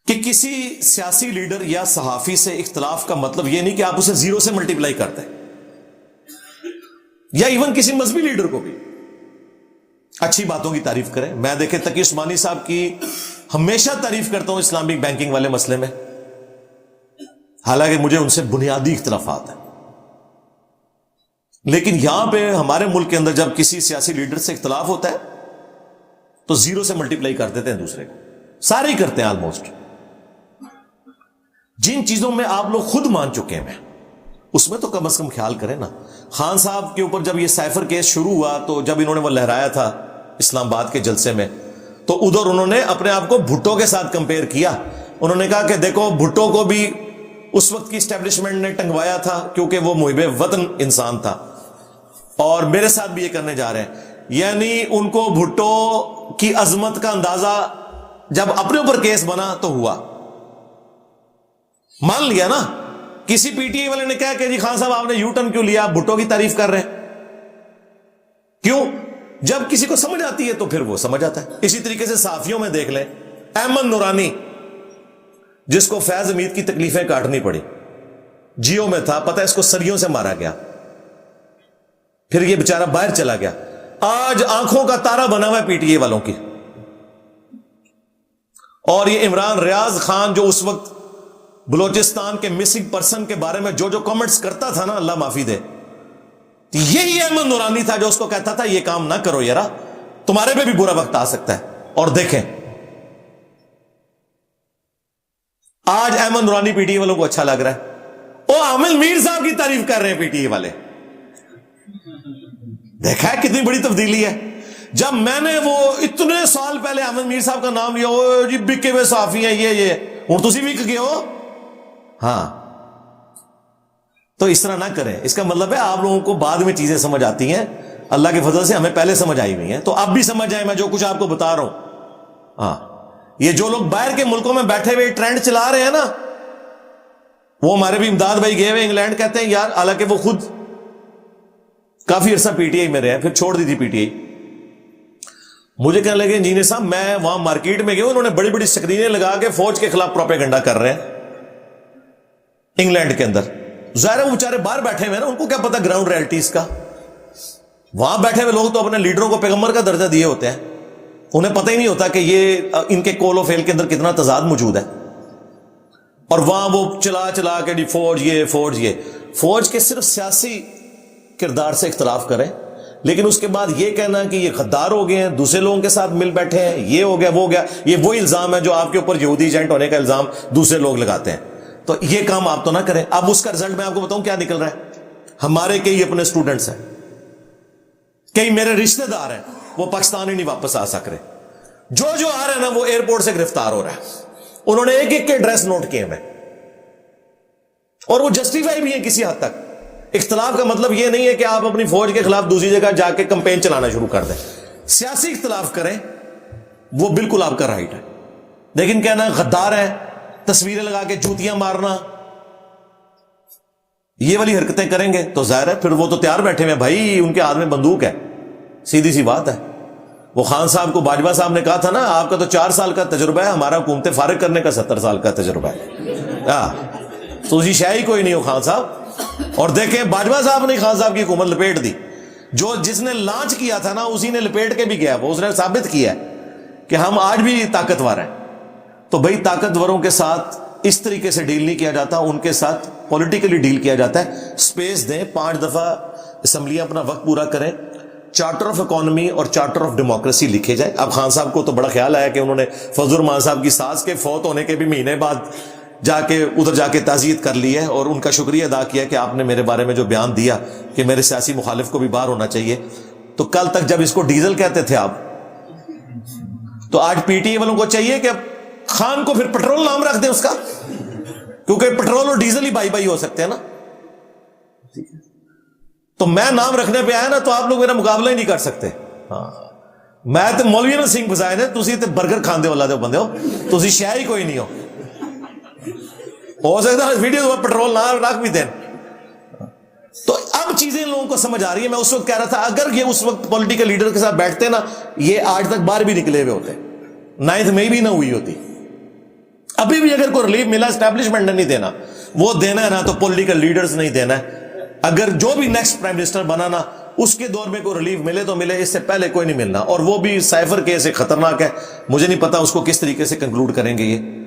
کہ کسی سیاسی لیڈر یا صحافی سے اختلاف کا مطلب یہ نہیں کہ آپ اسے زیرو سے ملٹیپلائی کرتے ہیں، یا ایون کسی مذہبی لیڈر کو بھی اچھی باتوں کی تعریف کریں. میں دیکھیں تقی عثمانی صاحب کی ہمیشہ تعریف کرتا ہوں اسلامک بینکنگ والے مسئلے میں، حالانکہ مجھے ان سے بنیادی اختلافات ہیں، لیکن یہاں پہ ہمارے ملک کے اندر جب کسی سیاسی لیڈر سے اختلاف ہوتا ہے تو زیرو سے ملٹیپلائی کر دیتے ہیں دوسرے کو. سارے ہی کرتے ہیں آلموسٹ. جن چیزوں میں آپ لوگ خود مان چکے ہیں اس میں تو کم از کم خیال کریں نا. خان صاحب کے اوپر جب یہ سائفر کیس شروع ہوا تو جب انہوں نے وہ لہرایا تھا اسلام آباد کے جلسے میں، تو ادھر انہوں نے اپنے آپ کو بھٹو کے ساتھ کمپیئر کیا. انہوں نے کہا کہ دیکھو بھٹو کو بھی اس وقت کی اسٹیبلشمنٹ نے ٹنگوایا تھا کیونکہ وہ محب وطن انسان تھا، اور میرے ساتھ بھی یہ کرنے جا رہے ہیں. یعنی ان کو بھٹو کی عظمت کا اندازہ جب اپنے اوپر کیس بنا تو ہوا، مان لیا نا. کسی پی ٹی آئی والے نے کہا کہ جی خان صاحب آپ نے یو ٹرن کیوں لیا، بھٹو کی تعریف کر رہے ہیں. کیوں؟ جب کسی کو سمجھ آتی ہے تو پھر وہ سمجھ آتا ہے. اسی طریقے سے صحافیوں میں دیکھ لیں، احمد نورانی جس کو فیض حمید کی تکلیفیں کاٹنی پڑی، جیو میں تھا، پتہ ہے اس کو سریوں سے مارا گیا، پھر یہ بیچارہ باہر چلا گیا، آج آنکھوں کا تارا بنا ہوا ہے پی ٹی اے والوں کی. اور یہ عمران ریاض خان جو اس وقت بلوچستان کے مسنگ پرسن کے بارے میں جو جو کمنٹس کرتا تھا نا، اللہ معافی دے، یہی احمد نورانی تھا جو اس کو کہتا تھا یہ کام نہ کرو یارا، تمہارے پہ بھی برا وقت آ سکتا ہے. اور دیکھیں آج احمد نورانی پی ٹی اے والوں کو اچھا لگ رہا ہے، وہ عامل میر صاحب کی تعریف کر رہے ہیں پی ٹی اے والے. دیکھا ہے کتنی بڑی تبدیلی ہے. جب میں نے وہ اتنے سال پہلے احمد میر صاحب کا نام لیا، وہ جی بکے ہوئے صحافی ہیں، یہ ہوں تسی وک گئے ہو. ہاں تو اس طرح نہ کریں. اس کا مطلب ہے آپ لوگوں کو بعد میں چیزیں سمجھ آتی ہیں، اللہ کے فضل سے ہمیں پہلے سمجھ آئی ہوئی ہیں، تو اب بھی سمجھ آئے میں جو کچھ آپ کو بتا رہا ہوں. ہاں یہ جو لوگ باہر کے ملکوں میں بیٹھے ہوئے ٹرینڈ چلا رہے ہیں نا، وہ ہمارے بھی امداد بھائی گئے ہوئے انگلینڈ، کہتے ہیں یار، حالانکہ وہ خود کافی عرصہ پی ٹی آئی میں رہے، پھر چھوڑ دی تھی پی ٹی آئی. مجھے کہنے لگے انجینئر صاحب میں وہاں مارکیٹ میں گیا، انہوں نے بڑی بڑی سکرینیں لگا کے فوج کے خلاف پروپیگنڈا کر رہے ہیں انگلینڈ کے اندر. ظاہر ہے وہ بیچارے باہر بیٹھے ہوئے نا، ان کو کیا پتا گراؤنڈ ریئلٹیز کا. وہاں بیٹھے ہوئے لوگ تو اپنے لیڈروں کو پیغمبر کا درجہ دیے ہوتے ہیں، انہیں پتہ ہی نہیں ہوتا کہ یہ ان کے کول و فیل کے اندر کتنا تضاد موجود ہے. اور وہاں وہ چلا چلا کے جی فوج یہ فوج کے صرف سیاسی کردار سے اختلاف کریں، لیکن اس کے بعد یہ کہنا کہ یہ غدار ہو گئے ہیں، دوسرے لوگوں کے ساتھ مل بیٹھے ہیں، یہ ہو گیا وہ ہو گیا، یہ وہی الزام ہے جو آپ کے اوپر یہودی ایجنٹ ہونے کا الزام دوسرے لوگ لگاتے ہیں. تو یہ کام آپ تو نہ کریں. اب اس کا رزلٹ میں آپ کو بتاؤں کیا نکل رہا ہے. ہمارے کئی اپنے اسٹوڈنٹس ہیں، کئی میرے رشتہ دار ہیں، وہ پاکستان ہی نہیں واپس آ سک رہے. جو آ رہے ہیں نا وہ ایئرپورٹ سے گرفتار ہو رہا ہے. انہوں نے ایک ایک کے ایڈریس نوٹ کیے میں، اور وہ جسٹیفائی بھی ہیں کسی حد تک. اختلاف کا مطلب یہ نہیں ہے کہ آپ اپنی فوج کے خلاف دوسری جگہ جا کے کمپین چلانا شروع کر دیں. سیاسی اختلاف کریں، وہ بالکل آپ کا رائٹ ہے، لیکن کہنا غدار ہے، تصویریں لگا کے جوتیاں مارنا، یہ والی حرکتیں کریں گے تو ظاہر ہے پھر وہ تو تیار بیٹھے ہوئے بھائی، ان کے ہاتھ میں بندوق ہے، سیدھی سی بات ہے. وہ خان صاحب کو باجوہ صاحب نے کہا تھا نا، آپ کا تو 4 سال کا تجربہ ہے، ہمارا حکومت فارغ کرنے کا 70 سال کا تجربہ ہے. تو اسی شاہی کوئی نہیں ہو خان صاحب. اور دیکھیں باجوہ صاحب نے خان صاحب کی حکومت لپیٹ دی، جس نے لانچ کیا تھا نا اسی نے لپیٹ کے بھی گیا، وہ اس نے ثابت کیا کہ ہم آج بھی طاقتور ہیں. تو بھائی طاقتوروں کے ساتھ اس طریقے سے ڈیل نہیں کیا جاتا، ان کے ساتھ پولیٹیکلی ڈیل کیا جاتا ہے. سپیس دیں، 5 دفعہ اسمبلیاں اپنا وقت پورا کریں، چارٹر آف اکانومی اور چارٹر آف ڈیموکریسی لکھے جائے. اب خان صاحب کو تو بڑا خیال آیا کہ انہوں نے فضل الرحمان صاحب کی ساس کے فوت ہونے کے بھی مہینے بعد ادھر جا کے تعزیت کر لی ہے، اور ان کا شکریہ ادا کیا کہ آپ نے میرے بارے میں جو بیان دیا کہ میرے سیاسی مخالف کو بھی باہر ہونا چاہیے. تو کل تک جب اس کو ڈیزل کہتے تھے آپ، تو آج پی ٹی اے والوں کو چاہیے کہ خان کو پھر پٹرول نام رکھ دیں اس کا، کیونکہ پٹرول اور ڈیزل ہی بائی بائی ہو سکتے ہیں نا. تو میں نام رکھنے پہ آیا نا تو آپ لوگ میرا مقابلہ ہی نہیں کر سکتے. ہاں میں تو مولوی نہ سنگھ فزائے نے، تسی تے برگر کھاندے والا دے بندے ہو، تسی شے ہی کوئی نہیں ہو سکتا ہے ویڈیو پٹرول نہ رکھ بھی دیں. تو اب چیزیں لوگوں کو سمجھ آ رہی ہے. میں اس وقت کہہ رہا تھا اگر یہ اس وقت پولیٹیکل لیڈر کے ساتھ بیٹھتے نا، یہ آج تک باہر بھی نکلے ہوئے ہوتے، 9 مئی بھی نہ ہوئی ہوتی. ابھی بھی اگر کوئی ریلیف ملا اسٹیبلشمنٹ نے نہیں دینا، وہ دینا ہے نا تو پولیٹیکل لیڈرز نہیں دینا ہے. اگر جو بھی نیکسٹ پرائم منسٹر بنا نا اس کے دور میں کوئی ریلیف ملے تو ملے، اس سے پہلے کوئی نہیں ملنا. اور وہ بھی سائفر کیس خطرناک ہے، مجھے نہیں پتا اس کو کس طریقے سے کنکلوڈ کریں گے یہ.